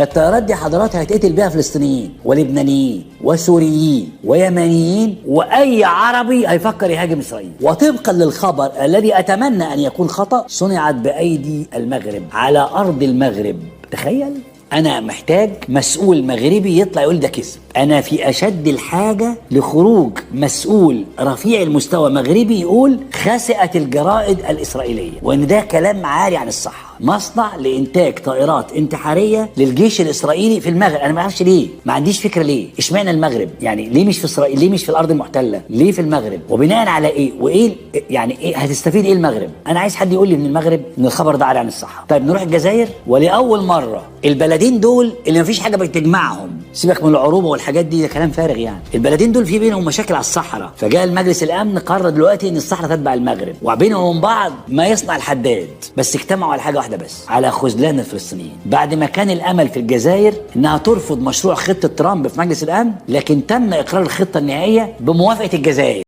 الطيارات دي حضرات هيتقتل بيها فلسطينيين ولبنانيين وسوريين ويمنيين واي عربي هيفكر يهاجم اسرائيل. وطبقا للخبر الذي اتمنى ان يكون خطأ، صنعت بايدي المغرب على ارض المغرب. تخيل، أنا محتاج مسؤول مغربي يطلع يقول ده كذب. أنا في أشد الحاجة لخروج مسؤول رفيع المستوى مغربي يقول خسئت الجرائد الإسرائيلية، وإن ده كلام عاري عن الصحة. مصنع لإنتاج طائرات انتحارية للجيش الإسرائيلي في المغرب. أنا ما أعرفش ليه، ما عنديش فكرة ليه، إشمعنى المغرب؟ يعني ليه مش في إسرائيل؟ ليه مش في الأرض المحتلة؟ ليه في المغرب؟ وبناء على إيه؟ وإيه يعني إيه هتستفيد إيه المغرب؟ أنا عايز حد يقول لي من المغرب إن الخبر ده عاري عن الصحة. طيب نروح الجزائر، ولأول مرة البلدين دول اللي مفيش حاجة بتجمعهم، سيبك من العروبة والحاجات دي، ده كلام فارغ يعني. البلدين دول في بينهم مشاكل على الصحراء، فجاء المجلس الأمن قرر دلوقتي إن الصحراء تتبع المغرب، وبينهم وبين بعض ما يصنع الحداد، بس اجتمعوا على حاجة واحدة بس، على خذلان الفلسطينيين. بعد ما كان الأمل في الجزائر إنها ترفض مشروع خطة ترامب في مجلس الأمن، لكن تم إقرار الخطة النهائية بموافقة الجزائر.